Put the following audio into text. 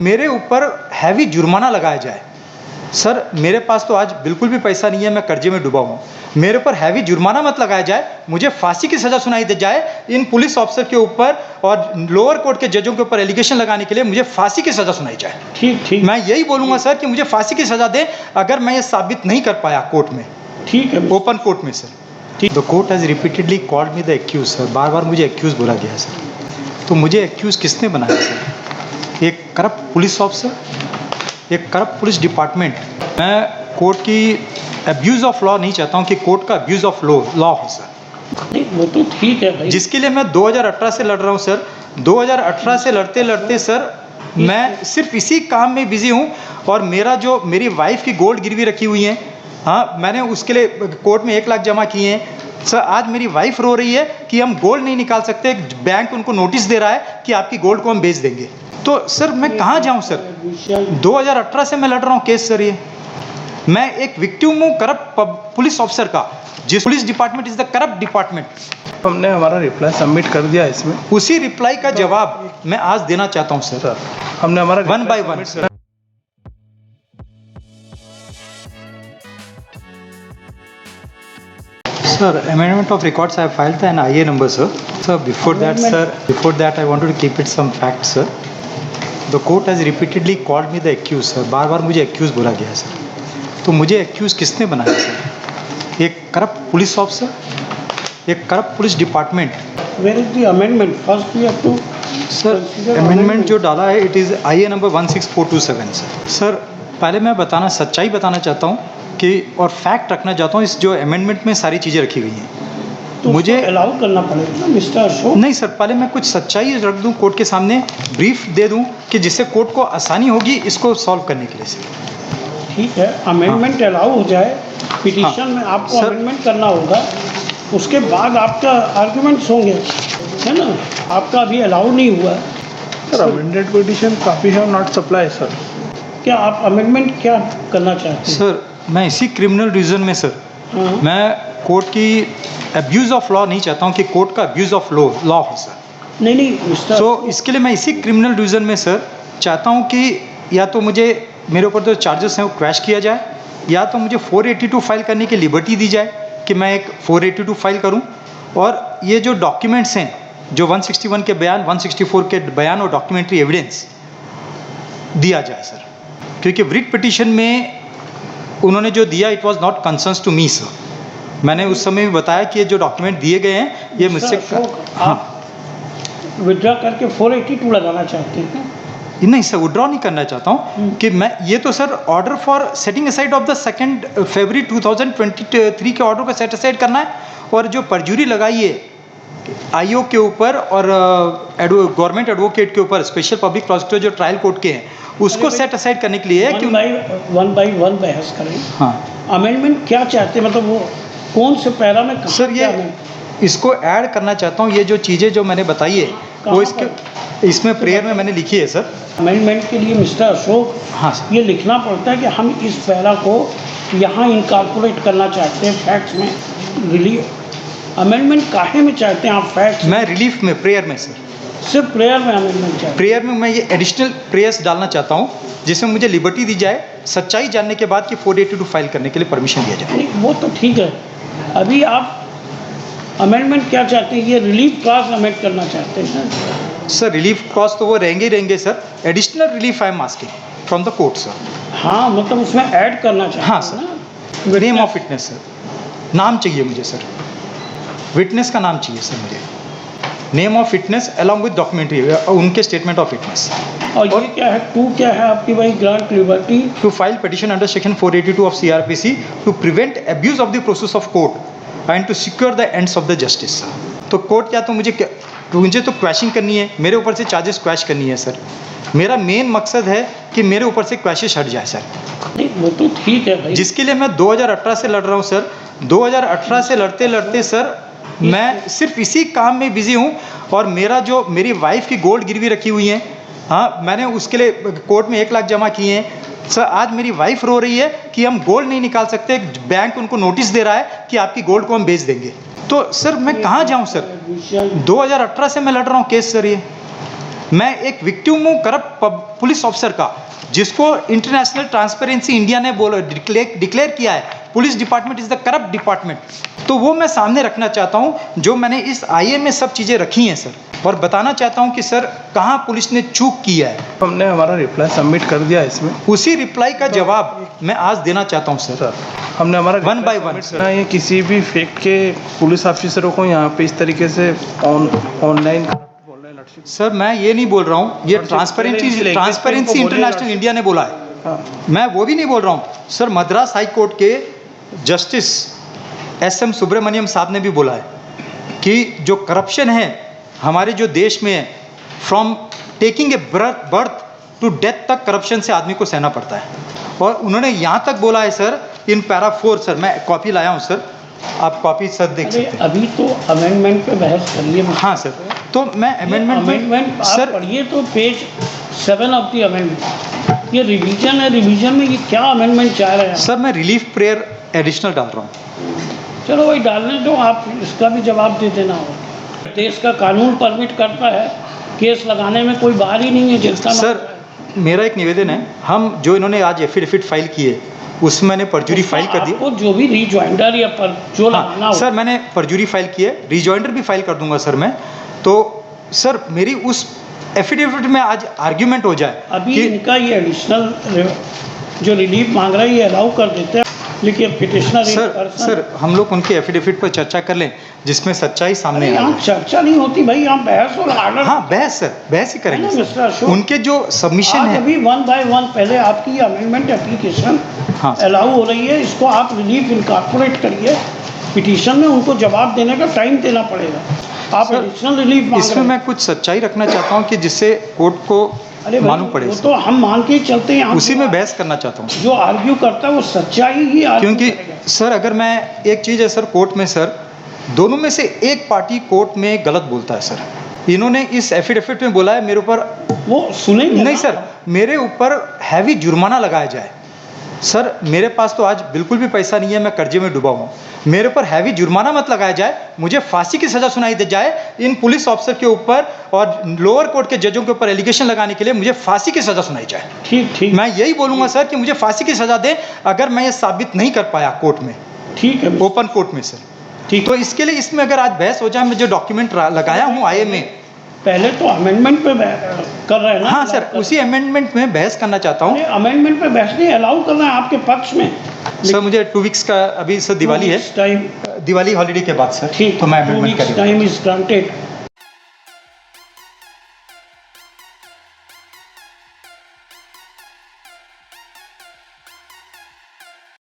मेरे ऊपर हैवी जुर्माना लगाया जाए। सर मेरे पास तो आज बिल्कुल भी पैसा नहीं है, मैं कर्जे में डूबा हूँ। मेरे ऊपर हैवी जुर्माना मत लगाया जाए, मुझे फांसी की सज़ा सुनाई दे जाए। इन पुलिस ऑफिसर के ऊपर और लोअर कोर्ट के जजों के ऊपर एलिगेशन लगाने के लिए मुझे फांसी की सज़ा सुनाई जाए। ठीक मैं यही बोलूँगा सर कि मुझे फांसी की सज़ा दें अगर मैं ये साबित नहीं कर पाया कोर्ट में। ठीक है, ओपन कोर्ट में sir. The court has repeatedly called me the accuse sir. बार बार मुझे एक्यूज़ बोला गया सर। तो मुझे एक्यूज़ किसने बनाया सर? एक करप्ट पुलिस ऑफिसर, एक करप्ट पुलिस डिपार्टमेंट। मैं कोर्ट की अब्यूज़ ऑफ लॉ नहीं चाहता हूँ कि कोर्ट का अब्यूज़ ऑफ लॉ हो सर। नहीं वो तो ठीक है भाई। जिसके लिए मैं 2018 से लड़ रहा हूँ सर। 2018 से लड़ते लड़ते सर मैं सिर्फ इसी काम में बिजी हूँ। और मेरी वाइफ की गोल्ड गिरवी रखी हुई है। हाँ, मैंने उसके लिए कोर्ट में 1 लाख जमा किए हैं सर। आज मेरी वाइफ रो रही है कि हम गोल्ड नहीं निकाल सकते, बैंक उनको नोटिस दे रहा है कि आपकी गोल्ड को हम बेच देंगे। तो सर मैं कहाँ जाऊँ सर? 2018 से मैं लड़ रहा हूँ केस सर। ये मैं एक विक्टिम हूँ करप्ट पुलिस ऑफिसर का, जिस police department is the corrupt department. हमने हमारा रिप्लाई सबमिट कर दिया इसमें। उसी रिप्लाई का जवाब मैं आज देना चाहता हूँ सर। हमने हमारा 1 by 1 sir. Sir, amendment of records I have filed the IA number, sir. Sir, before that, I wanted to keep it some facts, sir. The court has repeatedly called me the accused, sir. बार बार मुझे accused बोला गया sir. तो मुझे accused किसने बनाया sir? एक corrupt police officer, एक corrupt police department. Where is the amendment? First we have to sir amendment जो डाला है it is IA number 16427 sir. Sir पहले मैं सच्चाई बताना चाहता हूँ कि और फैक्ट रखना चाहता हूँ। इस जो अमेंडमेंट में सारी चीज़ें रखी हुई हैं, तो मुझे अलाउ करना पड़ेगा ना मिस्टर अशोक। नहीं सर, पहले मैं कुछ सच्चाई रख दूँ कोर्ट के सामने, ब्रीफ दे दूँ कि जिससे कोर्ट को आसानी होगी इसको सॉल्व करने के लिए सर। ठीक है, अमेंडमेंट अलाउ हो जाए। पिटीशन में आपको सर, अमेंडमेंट करना होगा, उसके बाद आपका आर्गूमेंट्स होंगे, है ना? आपका अभी अलाउ नहीं हुआ है। Sir amended petition copy have not supply sir. क्या आप अमेंडमेंट क्या करना चाहते हैं? सर मैं इसी क्रिमिनल रीजन में सर हाँ। मैं कोर्ट की अब्यूज़ ऑफ लॉ नहीं चाहता हूँ कि कोर्ट का अब्यूज़ ऑफ लॉ हो सर। नहीं मिस्टर। सो इसके लिए मैं इसी क्रिमिनल रीजन में सर चाहता हूँ कि या तो मुझे मेरे ऊपर जो चार्जेस हैं वो क्रैश किया जाए, या तो मुझे 482 फाइल करने की लिबर्टी दी जाए कि मैं एक 482 फाइल करूँ। और ये जो डॉक्यूमेंट्स हैं, जो 161 के बयान, 164 के बयान और डॉक्यूमेंट्री एविडेंस दिया जाए सर। क्योंकि रिट पिटीशन में उन्होंने जो दिया it was not concerns to me sir. मैंने उस समय भी बताया कि ये जो डॉक्यूमेंट दिए गए हैं ये मुझसे विड्रॉ करके 482 लगाना चाहते हैं? नहीं सर, विड्रॉ नहीं करना चाहता हूँ कि मैं ये तो sir order for setting aside of the 2 फरवरी 2023 के ऑर्डर को सेट असाइड करना है। और जो परजुरी लगाई है आईओ के ऊपर और गवर्नमेंट एडवोकेट के ऊपर, स्पेशल पब्लिक प्रोसिक्यूटर जो ट्रायल कोर्ट के हैं, उसको सेट असाइड करने के लिए है कि 1 by 1 बहस करें। हाँ, अमेंडमेंट क्या चाहते हैं, मतलब वो कौन से पैरा में सर ये इसको ऐड करना चाहता हूँ। ये जो चीज़ें जो मैंने बताई है वो इसमें प्रेयर में मैंने लिखी है सर। अमेंडमेंट के लिए मिस्टर अशोक, हाँ सर, ये लिखना पड़ता है कि हम इस पैरा को यहाँ इनकॉर्पोरेट करना चाहते हैं फैक्ट्स में। रिलीफ अमेंडमेंट काहे में चाहते हैं आप फैक्ट्स? मैं रिलीफ में, प्रेयर में सर, सिर्फ प्रेयर में अमेंडमेंट चाहिए। प्रेयर में मैं ये एडिशनल प्रेयर्स डालना चाहता हूँ जिसमें मुझे लिबर्टी दी जाए, सच्चाई जानने के बाद कि 482 फाइल करने के लिए परमिशन दिया जाए। नहीं वो तो ठीक है, अभी आप अमेंडमेंट क्या चाहते हैं? ये रिलीफ क्लॉज अमेंड करना चाहते हैं सर। रिलीफ क्लॉज तो वो रहेंगे sir. Additional relief I am asking from the court sir. हाँ, मतलब उसमें ऐड करना चाहते हैं। हाँ sir, name of witness sir, नाम चाहिए मुझे सर, विटनेस का नाम चाहिए सर मुझे, name of witness along with documentary, उनके स्टेटमेंट ऑफ विटनेस। और ये क्या है, टू क्या है आपकी भाई? Grant liberty to file petition under section 482 of CRPC to prevent abuse of the process of court and to secure the ends of the justice. तो कोर्ट क्या तो मुझे तो क्वैशिंग करनी है, मेरे ऊपर से चार्जेस क्वैश करनी है सर। मेरा मेन मकसद है कि मेरे ऊपर से क्वैशेस हट जाए सर। नहीं वो तो ठीक है भाई। जिसके लिए मैं 2018 से लड़ रहा हूँ सर। 2018 से लड़ते लड़ते सर मैं सिर्फ इसी काम में बिजी हूँ। और मेरी वाइफ की गोल्ड गिरवी रखी हुई है। हाँ, मैंने उसके लिए कोर्ट में 1 लाख जमा किए हैं सर। आज मेरी वाइफ रो रही है कि हम गोल्ड नहीं निकाल सकते, बैंक उनको नोटिस दे रहा है कि आपकी गोल्ड को हम बेच देंगे। तो सर मैं कहाँ जाऊँ सर? 2018 से मैं लड़ रहा हूँ केस सर। ये मैं एक विक्टिम हूँ करप्ट पुलिस ऑफिसर का, जिसको इंटरनेशनल ट्रांसपेरेंसी इंडिया ने डिक्लेयर किया है police department is the corrupt department. तो वो मैं सामने रखना चाहता हूँ, जो मैंने इस आईए में सब चीज़ें रखी हैं सर, और बताना चाहता हूँ कि सर कहाँ पुलिस ने चूक किया है। हमने हमारा रिप्लाई सबमिट कर दिया है इसमें। उसी रिप्लाई का जवाब मैं आज देना चाहता हूँ सर। हमने हमारा वन बाय वन ये किसी भी फैक्ट के पुलिस ऑफिसरों को यहाँ पे इस तरीके से ऑनलाइन सर मैं ये नहीं बोल रहा हूँ, ये ट्रांसपेरेंसी इंटरनेशनल इंडिया ने बोला है, मैं वो भी नहीं बोल रहा हूँ सर। मद्रास हाई कोर्ट के जस्टिस SM सुब्रमण्यम साहब ने भी बोला है कि जो करप्शन है हमारे जो देश में है, from taking a birth to death तक करप्शन से आदमी को सहना पड़ता है। और उन्होंने यहाँ तक बोला है सर इन पैरा 4, सर मैं कॉपी लाया हूँ सर, आप कॉपी सर देख सकते हैं। अभी तो अमेंडमेंट पे बहस करिए। हाँ सर, तो मैं अमेंडमेंट सर पढ़िए तो पेज 7 ऑफ द अमेंडमेंट, ये रिवीजन है, रिवीजन में ये क्या अमेंडमेंट चाह रहे हैं सर? मैं रिलीफ प्रेयर एडिशनल डाल रहा हूँ। चलो वही डालने दो, आप इसका भी जवाब दे देना होगा। देश का कानून परमिट करता है, केस लगाने में कोई बाहर ही नहीं है जिसका। सर मेरा एक निवेदन है, हम जो इन्होंने आज एफिडेविट फाइल किए उसमें मैंने परजुरी फाइल कर दी। आपको जो भी रिजॉइंडर या जो लगाना हो सर मैंने परजुरी फाइल की है, रिजॉइंडर भी फाइल कर दूंगा सर मैं। तो सर मेरी उस एफिडेविट में आज आर्ग्यूमेंट हो जाए अभी कि इनका ये एडिशनल जो रिलीफ मांग रहा है ये अलाउ कर देते हैं, लेकिन पिटिशनर सर हम लोग उनके एफिडेविट पर चर्चा कर लें जिसमें सच्चाई सामने आए। यहाँ चर्चा नहीं होती भाई, यहाँ बहस और आर्डर। हाँ बहस सर, बहस ही करेंगे सर। उनके जो सबमिशन है अभी 1 by 1 पहले आपकी अमेंडमेंट एप्लीकेशन अलाउ हो रही है, इसको आप रिलीफ इनकॉर्पोरेट करिए। पिटीशन में उनको जवाब देने का टाइम देना पड़ेगा। आप एडिशनल रिलीफ इसमें मैं कुछ सच्चाई रखना चाहता हूँ कि जिससे कोर्ट को मालूम पड़े। वो तो हम मान के ही चलते हैं, उसी में बहस करना चाहता हूँ। जो आर्ग्यू करता है वो सच्चाई ही आर्ग्यू क्योंकि सर अगर मैं एक चीज़ है सर, कोर्ट में सर दोनों में से एक पार्टी कोर्ट में गलत बोलता है सर। इन्होंने इस एफिडेविट में बोला है मेरे ऊपर, वो सुनेंगे नहीं सर, मेरे ऊपर हैवी जुर्माना लगाया जाए। सर मेरे पास तो आज बिल्कुल भी पैसा नहीं है, मैं कर्जे में डूबा हूँ। मेरे ऊपर हैवी जुर्माना मत लगाया जाए, मुझे फांसी की सज़ा सुनाई दे जाए इन पुलिस ऑफिसर के ऊपर, और लोअर कोर्ट के जजों के ऊपर एलिगेशन लगाने के लिए मुझे फांसी की सज़ा सुनाई जाए। ठीक मैं यही बोलूँगा सर कि मुझे फांसी की सज़ा दें अगर मैं ये साबित नहीं कर पाया कोर्ट में। ठीक है, ओपन कोर्ट में सर। ठीक, तो इसके लिए इसमें अगर आज बहस हो जाए, मैं जो डॉक्यूमेंट लगाया हूँ आईए में, पहले तो अमेंडमेंट पे कर रहे हैं ना। हाँ सर, उसी अमेंडमेंट में बहस करना चाहता हूँ। अमेंडमेंट पे बहस नहीं, अलाउ करना है आपके पक्ष में। सर मुझे 2 वीक्स का अभी सर दिवाली है, दिवाली हॉलीडे के बाद सर, ठीक, तो मैं अमेंडमेंट करूँगा। Time is granted.